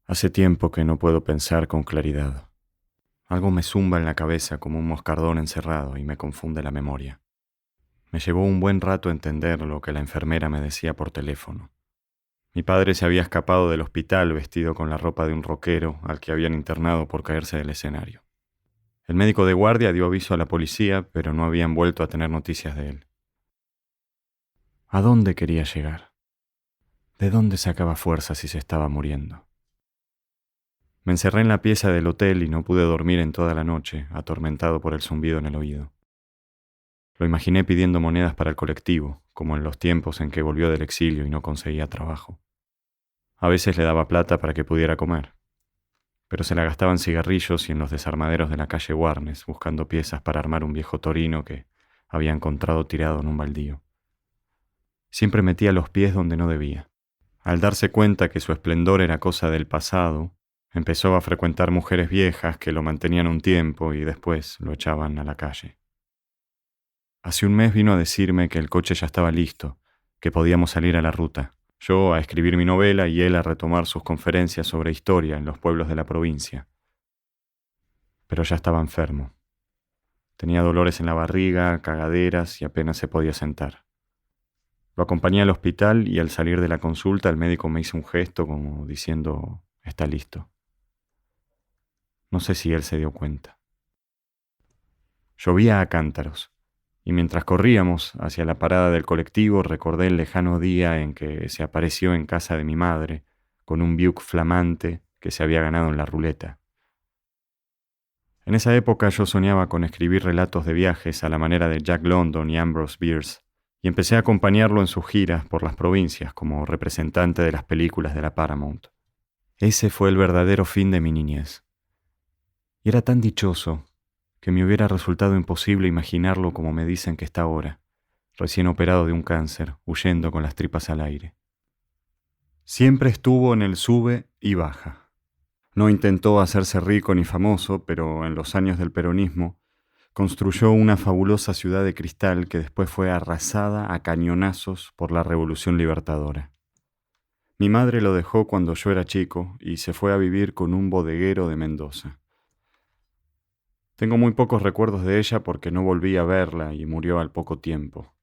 Hace tiempo que no puedo pensar con claridad. Algo me zumba en la cabeza como un moscardón encerrado y me confunde la memoria. Me llevó un buen rato entender lo que la enfermera me decía por teléfono. Mi padre se había escapado del hospital vestido con la ropa de un rockero al que habían internado por caerse del escenario. El médico de guardia dio aviso a la policía, pero no habían vuelto a tener noticias de él. ¿A dónde quería llegar? ¿De dónde sacaba fuerza si se estaba muriendo? Me encerré en la pieza del hotel y no pude dormir en toda la noche, atormentado por el zumbido en el oído. Lo imaginé pidiendo monedas para el colectivo, como en los tiempos en que volvió del exilio y no conseguía trabajo. A veces le daba plata para que pudiera comer, pero se la gastaba en cigarrillos y en los desarmaderos de la calle Warnes, buscando piezas para armar un viejo Torino que había encontrado tirado en un baldío. Siempre metía los pies donde no debía. Al darse cuenta que su esplendor era cosa del pasado, empezó a frecuentar mujeres viejas que lo mantenían un tiempo y después lo echaban a la calle. Hace un mes vino a decirme que el coche ya estaba listo, que podíamos salir a la ruta. Yo a escribir mi novela y él a retomar sus conferencias sobre historia en los pueblos de la provincia. Pero ya estaba enfermo. Tenía dolores en la barriga, cagaderas y apenas se podía sentar. Lo acompañé al hospital y al salir de la consulta el médico me hizo un gesto como diciendo, está listo. No sé si él se dio cuenta. Llovía a cántaros, y mientras corríamos hacia la parada del colectivo recordé el lejano día en que se apareció en casa de mi madre con un Buick flamante que se había ganado en la ruleta. En esa época yo soñaba con escribir relatos de viajes a la manera de Jack London y Ambrose Bierce, y empecé a acompañarlo en sus giras por las provincias como representante de las películas de la Paramount. Ese fue el verdadero fin de mi niñez. Y era tan dichoso que me hubiera resultado imposible imaginarlo como me dicen que está ahora, recién operado de un cáncer, huyendo con las tripas al aire. Siempre estuvo en el sube y baja. No intentó hacerse rico ni famoso, pero en los años del peronismo construyó una fabulosa ciudad de cristal que después fue arrasada a cañonazos por la Revolución Libertadora. Mi madre lo dejó cuando yo era chico y se fue a vivir con un bodeguero de Mendoza. Tengo muy pocos recuerdos de ella porque no volví a verla y murió al poco tiempo.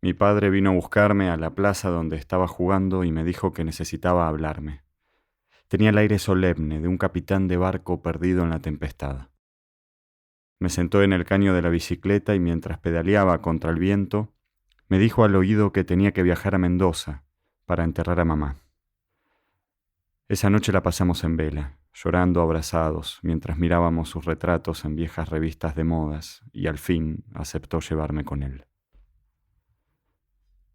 Mi padre vino a buscarme a la plaza donde estaba jugando y me dijo que necesitaba hablarme. Tenía el aire solemne de un capitán de barco perdido en la tempestad. Me sentó en el caño de la bicicleta y mientras pedaleaba contra el viento, me dijo al oído que tenía que viajar a Mendoza para enterrar a mamá. Esa noche la pasamos en vela, llorando abrazados, mientras mirábamos sus retratos en viejas revistas de modas, y al fin aceptó llevarme con él.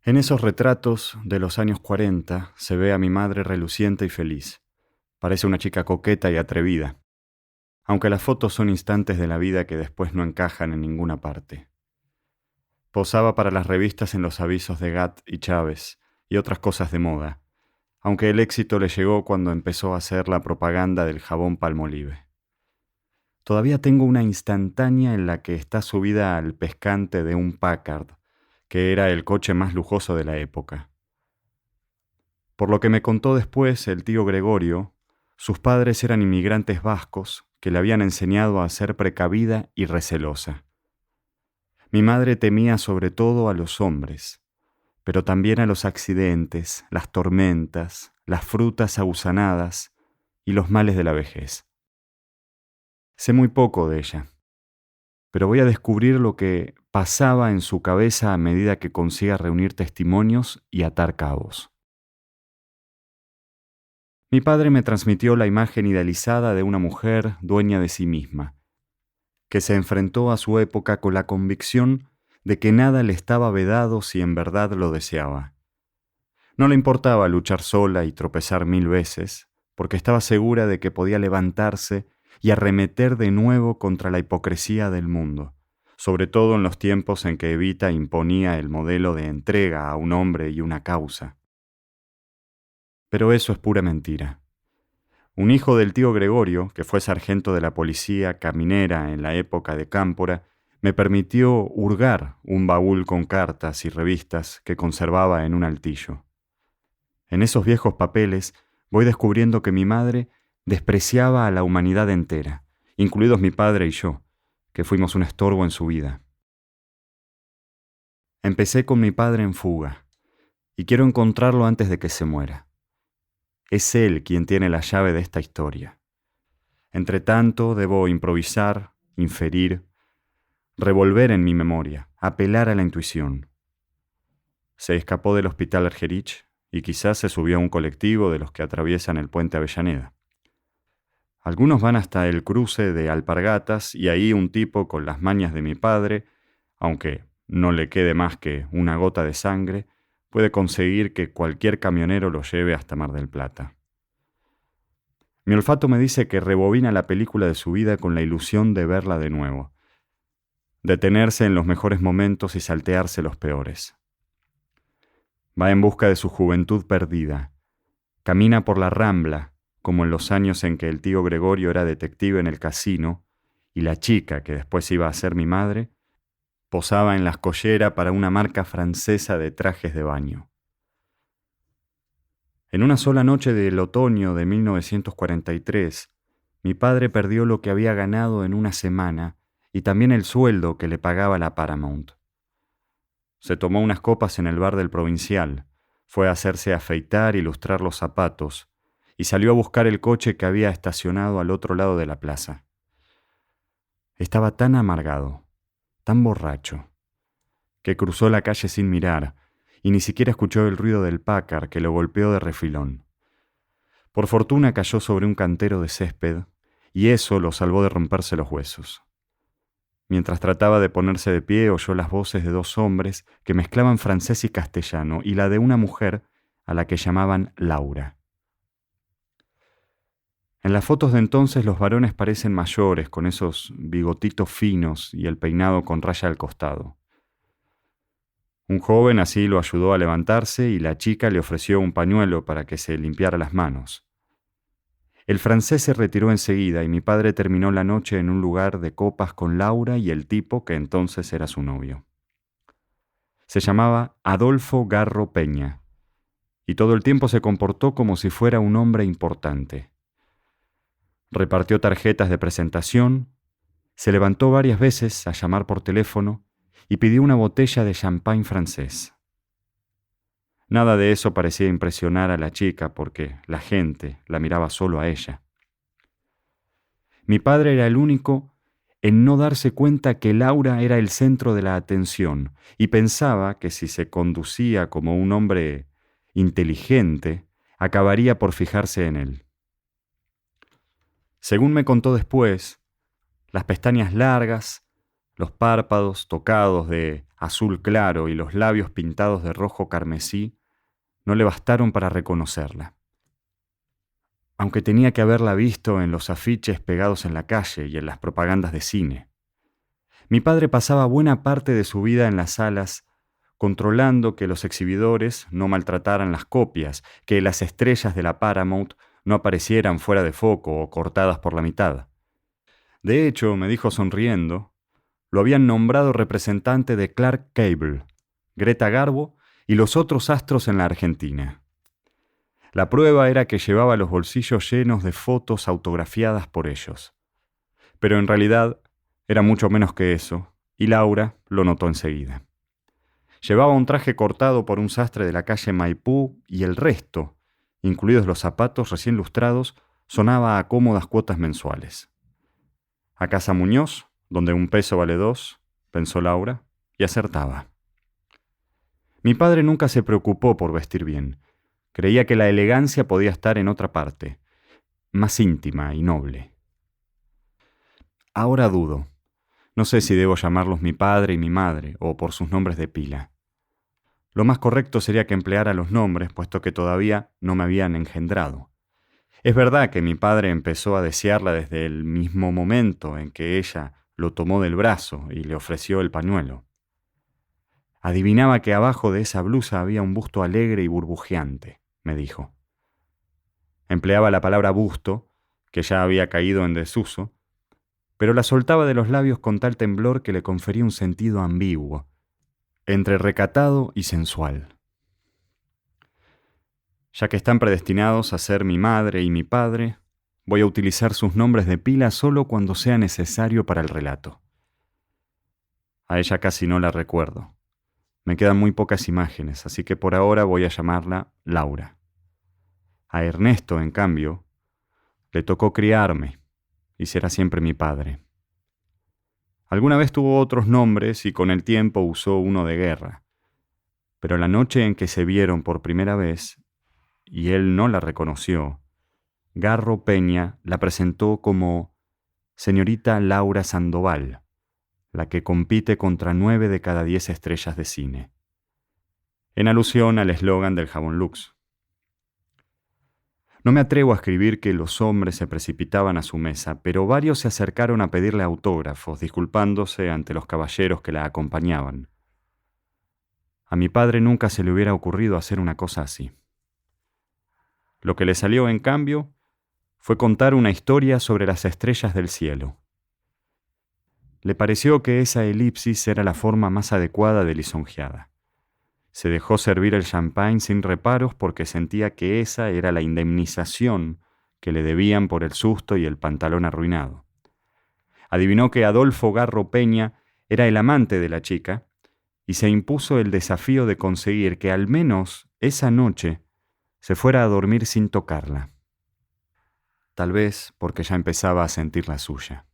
En esos retratos de los años 40 se ve a mi madre reluciente y feliz. Parece una chica coqueta y atrevida, aunque las fotos son instantes de la vida que después no encajan en ninguna parte. Posaba para las revistas en los avisos de Gat y Chávez y otras cosas de moda, aunque el éxito le llegó cuando empezó a hacer la propaganda del jabón Palmolive. Todavía tengo una instantánea en la que está subida al pescante de un Packard, que era el coche más lujoso de la época. Por lo que me contó después el tío Gregorio, sus padres eran inmigrantes vascos que le habían enseñado a ser precavida y recelosa. Mi madre temía sobre todo a los hombres, pero también a los accidentes, las tormentas, las frutas aguzanadas y los males de la vejez. Sé muy poco de ella, pero voy a descubrir lo que pasaba en su cabeza a medida que consiga reunir testimonios y atar cabos. Mi padre me transmitió la imagen idealizada de una mujer dueña de sí misma, que se enfrentó a su época con la convicción de que nada le estaba vedado si en verdad lo deseaba. No le importaba luchar sola y tropezar 1000 veces, porque estaba segura de que podía levantarse y arremeter de nuevo contra la hipocresía del mundo, sobre todo en los tiempos en que Evita imponía el modelo de entrega a un hombre y una causa. Pero eso es pura mentira. Un hijo del tío Gregorio, que fue sargento de la policía caminera en la época de Cámpora, me permitió hurgar un baúl con cartas y revistas que conservaba en un altillo. En esos viejos papeles voy descubriendo que mi madre despreciaba a la humanidad entera, incluidos mi padre y yo, que fuimos un estorbo en su vida. Empecé con mi padre en fuga, y quiero encontrarlo antes de que se muera. Es él quien tiene la llave de esta historia. Entre tanto, debo improvisar, inferir, revolver en mi memoria, apelar a la intuición. Se escapó del hospital Argerich y quizás se subió a un colectivo de los que atraviesan el puente Avellaneda. Algunos van hasta el cruce de Alpargatas y ahí un tipo con las mañas de mi padre, aunque no le quede más que una gota de sangre, puede conseguir que cualquier camionero lo lleve hasta Mar del Plata. Mi olfato me dice que rebobina la película de su vida con la ilusión de verla de nuevo, detenerse en los mejores momentos y saltearse los peores. Va en busca de su juventud perdida, camina por la Rambla, como en los años en que el tío Gregorio era detective en el casino y la chica, que después iba a ser mi madre, posaba en la escollera para una marca francesa de trajes de baño. En una sola noche del otoño de 1943, mi padre perdió lo que había ganado en una semana y también el sueldo que le pagaba la Paramount. Se tomó unas copas en el bar del Provincial, fue a hacerse afeitar y lustrar los zapatos, y salió a buscar el coche que había estacionado al otro lado de la plaza. Estaba tan amargado, tan borracho, que cruzó la calle sin mirar, y ni siquiera escuchó el ruido del Packard que lo golpeó de refilón. Por fortuna cayó sobre un cantero de césped, y eso lo salvó de romperse los huesos. Mientras trataba de ponerse de pie, oyó las voces de dos hombres que mezclaban francés y castellano, y la de una mujer a la que llamaban Laura. En las fotos de entonces los varones parecen mayores, con esos bigotitos finos y el peinado con raya al costado. Un joven así lo ayudó a levantarse y la chica le ofreció un pañuelo para que se limpiara las manos. El francés se retiró enseguida y mi padre terminó la noche en un lugar de copas con Laura y el tipo que entonces era su novio. Se llamaba Adolfo Garro Peña y todo el tiempo se comportó como si fuera un hombre importante. Repartió tarjetas de presentación, se levantó varias veces a llamar por teléfono y pidió una botella de champán francés. Nada de eso parecía impresionar a la chica porque la gente la miraba solo a ella. Mi padre era el único en no darse cuenta que Laura era el centro de la atención y pensaba que si se conducía como un hombre inteligente, acabaría por fijarse en él. Según me contó después, las pestañas largas, los párpados tocados de azul claro y los labios pintados de rojo carmesí no le bastaron para reconocerla. Aunque tenía que haberla visto en los afiches pegados en la calle y en las propagandas de cine. Mi padre pasaba buena parte de su vida en las salas, controlando que los exhibidores no maltrataran las copias, que las estrellas de la Paramount no aparecieran fuera de foco o cortadas por la mitad. De hecho, me dijo sonriendo, lo habían nombrado representante de Clark Gable, Greta Garbo y los otros astros en la Argentina. La prueba era que llevaba los bolsillos llenos de fotos autografiadas por ellos. Pero en realidad era mucho menos que eso, y Laura lo notó enseguida. Llevaba un traje cortado por un sastre de la calle Maipú y el resto, incluidos los zapatos recién lustrados, sonaba a cómodas cuotas mensuales. A casa Muñoz, donde un peso vale dos, pensó Laura, y acertaba. Mi padre nunca se preocupó por vestir bien. Creía que la elegancia podía estar en otra parte, más íntima y noble. Ahora dudo. No sé si debo llamarlos mi padre y mi madre, o por sus nombres de pila. Lo más correcto sería que empleara los nombres, puesto que todavía no me habían engendrado. Es verdad que mi padre empezó a desearla desde el mismo momento en que ella lo tomó del brazo y le ofreció el pañuelo. Adivinaba que abajo de esa blusa había un busto alegre y burbujeante, me dijo. Empleaba la palabra busto, que ya había caído en desuso, pero la soltaba de los labios con tal temblor que le confería un sentido ambiguo, entre recatado y sensual. Ya que están predestinados a ser mi madre y mi padre, voy a utilizar sus nombres de pila solo cuando sea necesario para el relato. A ella casi no la recuerdo. Me quedan muy pocas imágenes, así que por ahora voy a llamarla Laura. A Ernesto, en cambio, le tocó criarme y será siempre mi padre. Alguna vez tuvo otros nombres y con el tiempo usó uno de guerra, pero la noche en que se vieron por primera vez, y él no la reconoció, Garro Peña la presentó como señorita Laura Sandoval, la que compite contra 9 de cada 10 estrellas de cine, en alusión al eslogan del jabón Lux. No me atrevo a escribir que los hombres se precipitaban a su mesa, pero varios se acercaron a pedirle autógrafos, disculpándose ante los caballeros que la acompañaban. A mi padre nunca se le hubiera ocurrido hacer una cosa así. Lo que le salió, en cambio, fue contar una historia sobre las estrellas del cielo. Le pareció que esa elipsis era la forma más adecuada de lisonjeada. Se dejó servir el champagne sin reparos porque sentía que esa era la indemnización que le debían por el susto y el pantalón arruinado. Adivinó que Adolfo Garro Peña era el amante de la chica y se impuso el desafío de conseguir que al menos esa noche se fuera a dormir sin tocarla. Tal vez porque ya empezaba a sentir la suya.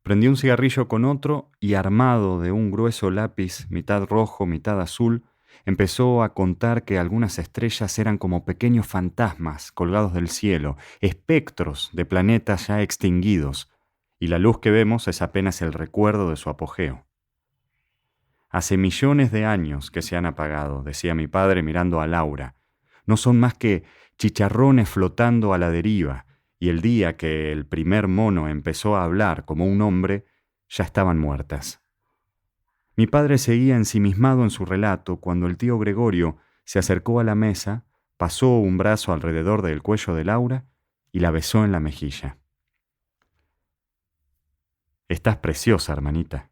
Prendió un cigarrillo con otro y, armado de un grueso lápiz, mitad rojo, mitad azul, empezó a contar que algunas estrellas eran como pequeños fantasmas colgados del cielo, espectros de planetas ya extinguidos, y la luz que vemos es apenas el recuerdo de su apogeo. Hace millones de años que se han apagado, decía mi padre mirando a Laura. No son más que chicharrones flotando a la deriva, y el día que el primer mono empezó a hablar como un hombre, ya estaban muertas. Mi padre seguía ensimismado en su relato cuando el tío Gregorio se acercó a la mesa, pasó un brazo alrededor del cuello de Laura y la besó en la mejilla. «Estás preciosa, hermanita»,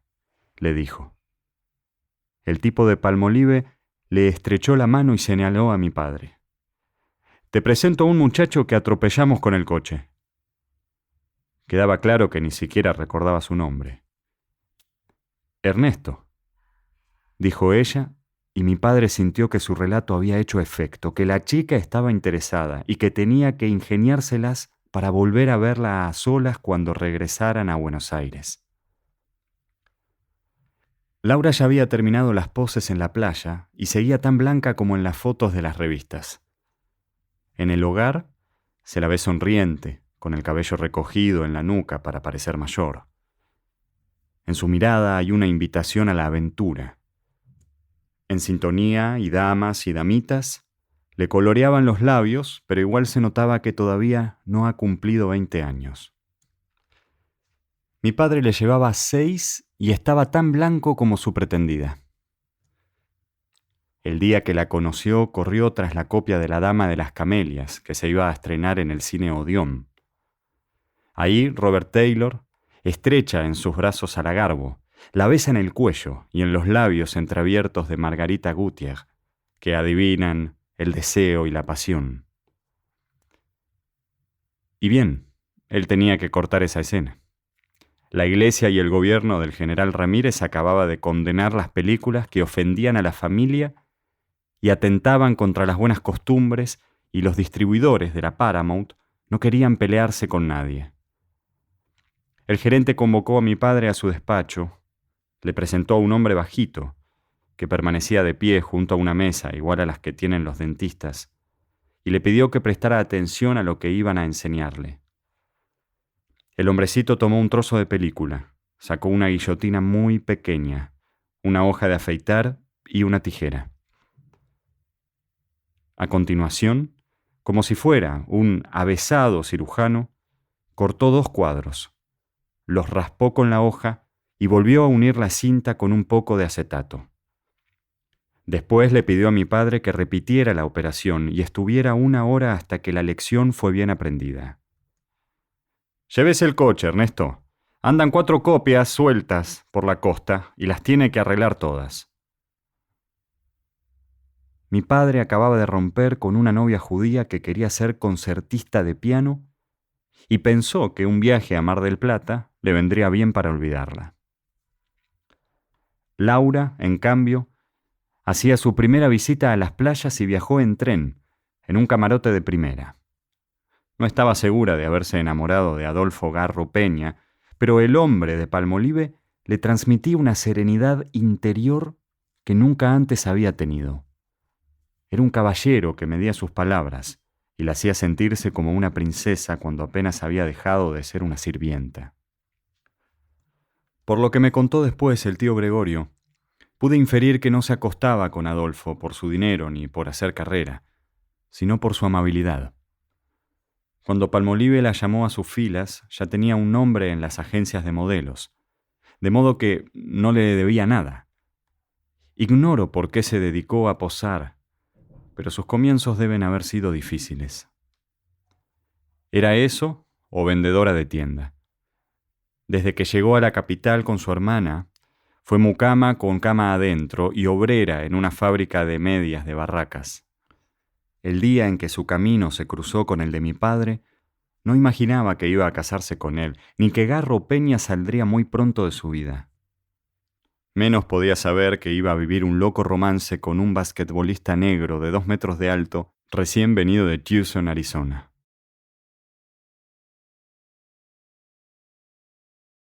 le dijo. El tipo de Palmolive le estrechó la mano y señaló a mi padre. «Te presento a un muchacho que atropellamos con el coche». Quedaba claro que ni siquiera recordaba su nombre. «Ernesto», dijo ella, y mi padre sintió que su relato había hecho efecto, que la chica estaba interesada y que tenía que ingeniárselas para volver a verla a solas cuando regresaran a Buenos Aires. Laura ya había terminado las poses en la playa y seguía tan blanca como en las fotos de las revistas. En el hogar se la ve sonriente, con el cabello recogido en la nuca para parecer mayor. En su mirada hay una invitación a la aventura. En sintonía, y damas y damitas le coloreaban los labios, pero igual se notaba que todavía no ha cumplido 20 años. Mi padre le llevaba 6 y estaba tan blanco como su pretendida. El día que la conoció, corrió tras la copia de La Dama de las Camelias, que se iba a estrenar en el cine Odeón. Ahí Robert Taylor estrecha en sus brazos a la Garbo, la besa en el cuello y en los labios entreabiertos de Margarita Gutier, que adivinan el deseo y la pasión. Y bien, él tenía que cortar esa escena. La Iglesia y el gobierno del general Ramírez acababa de condenar las películas que ofendían a la familia y atentaban contra las buenas costumbres, y los distribuidores de la Paramount no querían pelearse con nadie. El gerente convocó a mi padre a su despacho, le presentó a un hombre bajito, que permanecía de pie junto a una mesa igual a las que tienen los dentistas, y le pidió que prestara atención a lo que iban a enseñarle. El hombrecito tomó un trozo de película, sacó una guillotina muy pequeña, una hoja de afeitar y una tijera. A continuación, como si fuera un avesado cirujano, cortó 2 cuadros, los raspó con la hoja y volvió a unir la cinta con un poco de acetato. Después le pidió a mi padre que repitiera la operación y estuviera 1 hora hasta que la lección fue bien aprendida. «Llévese el coche, Ernesto. Andan 4 copias sueltas por la costa y las tiene que arreglar todas». Mi padre acababa de romper con una novia judía que quería ser concertista de piano y pensó que un viaje a Mar del Plata le vendría bien para olvidarla. Laura, en cambio, hacía su primera visita a las playas y viajó en tren, en un camarote de primera. No estaba segura de haberse enamorado de Adolfo Garro Peña, pero el hombre de Palmolive le transmitía una serenidad interior que nunca antes había tenido. Era un caballero que medía sus palabras y la hacía sentirse como una princesa cuando apenas había dejado de ser una sirvienta. Por lo que me contó después el tío Gregorio, pude inferir que no se acostaba con Adolfo por su dinero ni por hacer carrera, sino por su amabilidad. Cuando Palmolive la llamó a sus filas, ya tenía un nombre en las agencias de modelos, de modo que no le debía nada. Ignoro por qué se dedicó a posar, pero sus comienzos deben haber sido difíciles. ¿Era eso o vendedora de tienda? Desde que llegó a la capital con su hermana, fue mucama con cama adentro y obrera en una fábrica de medias de Barracas. El día en que su camino se cruzó con el de mi padre, no imaginaba que iba a casarse con él, ni que Garro Peña saldría muy pronto de su vida. Menos podía saber que iba a vivir un loco romance con un basquetbolista negro de 2 metros de alto, recién venido de Tucson, Arizona.